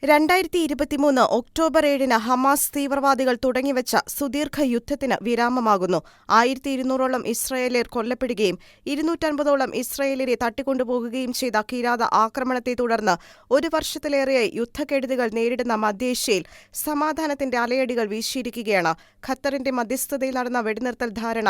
2023 October 7 Hamas തീവ്രവാദികൾ തുടങ്ങിവച്ച സുദീർഘ യുദ്ധത്തിന് വിരാമമാകുന്നു. 1200ഓളം ഇസ്രായേലിയർ കൊല്ലപ്പെടുകയും 250ഓളം ഇസ്രായേലിയരെ തട്ടിക്കൊണ്ടുപോകുകയും ചെയ്ത കിരാത ആക്രമണത്തെ തുടർന്ന് ഒരു വർഷത്തിലേറെയായി യുദ്ധക്കെടുതികൾ നേരിടുന്ന മധ്യേഷ്യയിൽ സമാധാനത്തിന്റെ അലയടികൾ വീശിയിരിക്കുകയാണ്. ഖത്തറിന്റെ മധ്യസ്ഥതയിൽ നടന്ന വെടിനിർത്തൽ ധാരണ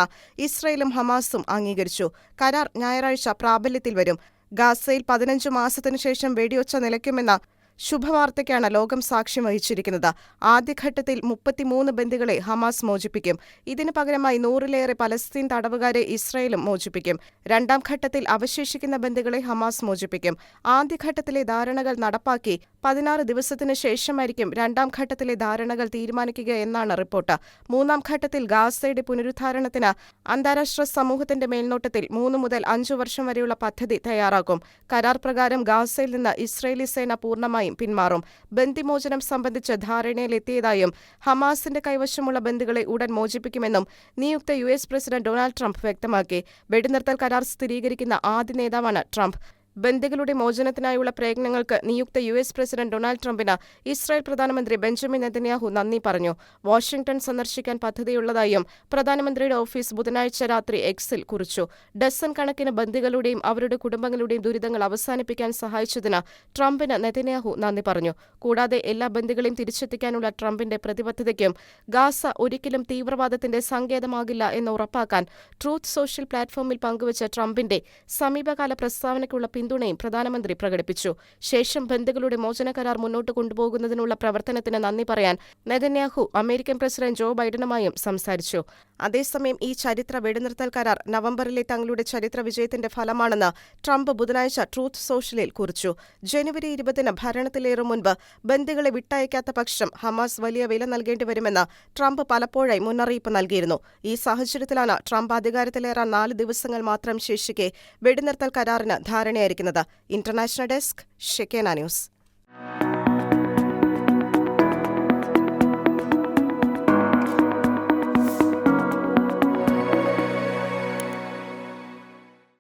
ഇസ്രായേലും ഹമാസും അംഗീകരിച്ചു. കരാർ ഞായറാഴ്ച പ്രാബല്യത്തിൽ വരും. ഗാസയിൽ 15 മാസത്തിനുശേഷം വെടിയൊച്ച നിലയ്ക്കുമെന്ന ശുഭവാർത്തയ്ക്കാണ് ലോകം സാക്ഷ്യം വഹിച്ചിരിക്കുന്നത്. ആദ്യഘട്ടത്തിൽ 33 ബന്ദികളെ ഹമാസ് മോചിപ്പിക്കും. ഇതിനു പകരമായി 100ലേറെ പലസ്തീൻ തടവുകാരെ ഇസ്രായേലും മോചിപ്പിക്കും. രണ്ടാം ഘട്ടത്തിൽ അവശേഷിക്കുന്ന ബന്ദികളെ ഹമാസ് മോചിപ്പിക്കും. ആദ്യഘട്ടത്തിലെ ധാരണകൾ നടപ്പാക്കി 16 ദിവസത്തിനു ശേഷമായിരിക്കും രണ്ടാം ഘട്ടത്തിലെ ധാരണകൾ തീരുമാനിക്കുക എന്നാണ് റിപ്പോർട്ട്. മൂന്നാം ഘട്ടത്തിൽ ഗാസയുടെ പുനരുദ്ധാരണത്തിന് അന്താരാഷ്ട്ര സമൂഹത്തിന്റെ മേൽനോട്ടത്തിൽ 3 മുതൽ 5 വർഷം വരെയുള്ള പദ്ധതി തയ്യാറാക്കും. കരാർ പ്രകാരം ഗാസയിൽ നിന്ന് ഇസ്രായേലി സേന പൂർണ്ണമായും പിന്മാറും. ബന്ദിമോചനം സംബന്ധിച്ച് ധാരണയിലെത്തിയതായും ഹമാസിന്റെ കൈവശമുള്ള ബന്ദികളെ ഉടൻ മോചിപ്പിക്കുമെന്നും നിയുക്ത US പ്രസിഡന്റ് ഡൊണാൾഡ് ട്രംപ് വ്യക്തമാക്കി. വെടിനിർത്തൽ കരാർ സ്ഥിരീകരിക്കുന്ന ആദ്യ നേതാവാണ് ട്രംപ്. ബന്ദികളുടെ മോചനത്തിനായുള്ള പ്രയത്നങ്ങൾക്ക് നിയുക്ത US പ്രസിഡന്റ് ഡൊണാൾഡ് ട്രംപിന് ഇസ്രായേൽ പ്രധാനമന്ത്രി ബെഞ്ചമിൻ നെതന്യാഹു നന്ദി പറഞ്ഞു. വാഷിംഗ്ടൺ സന്ദർശിക്കാൻ പദ്ധതിയുള്ളതായും പ്രധാനമന്ത്രിയുടെ ഓഫീസ് ബുധനാഴ്ച രാത്രി എക്സിൽ കുറിച്ചു. ഡസൻ കണക്കിന് ബന്ദികളുടെയും അവരുടെ കുടുംബങ്ങളുടെയും ദുരിതങ്ങൾ അവസാനിപ്പിക്കാൻ സഹായിച്ചതിന് ട്രംപിന് നെതന്യാഹു നന്ദി പറഞ്ഞു. കൂടാതെ എല്ലാ ബന്ദികളെയും തിരിച്ചെത്തിക്കാനുള്ള ട്രംപിന്റെ പ്രതിബദ്ധതയ്ക്കും ഗാസ ഒരിക്കലും തീവ്രവാദത്തിന്റെ സങ്കേതമാകില്ല എന്ന് ഉറപ്പാക്കാൻ ട്രൂത്ത് സോഷ്യൽ പ്ലാറ്റ്ഫോമിൽ പങ്കുവച്ച ട്രംപിന്റെ സമീപകാല പ്രസ്താവനയ്ക്കുള്ള പിന്തുണയും പ്രധാനമന്ത്രി പ്രകടിപ്പിച്ചു. ശേഷം ബന്ദികളുടെ മോചന കരാർ മുന്നോട്ട് കൊണ്ടുപോകുന്നതിനുള്ള പ്രവർത്തനത്തിന് നന്ദി പറയാൻ നെതന്യാഹു അമേരിക്കൻ പ്രസിഡന്റ് ജോ ബൈഡനുമായും സംസാരിച്ചു. അതേസമയം ഈ ചരിത്ര വെടിനിർത്തൽ കരാർ നവംബറിലെ തങ്ങളുടെ ചരിത്ര വിജയത്തിന്റെ ഫലമാണെന്ന് ട്രംപ് ബുധനാഴ്ച ട്രൂത്ത് സോഷ്യലിൽ കുറിച്ചു. ജനുവരി 20 ഭരണത്തിലേറും മുൻപ് ബന്ദികളെ വിട്ടയക്കാത്ത പക്ഷം ഹമാസ് വലിയ വില നൽകേണ്ടി വരുമെന്ന് ട്രംപ് പലപ്പോഴായി മുന്നറിയിപ്പ് നൽകിയിരുന്നു. ഈ സാഹചര്യത്തിലാണ് ട്രംപ് അധികാരത്തിലേറാൻ 4 ദിവസങ്ങൾ മാത്രം ശേഷിക്കെ വെടിനിർത്തൽ കരാറിന് ധാരണയായിരിക്കുന്നത്. International desk, Shekinah news.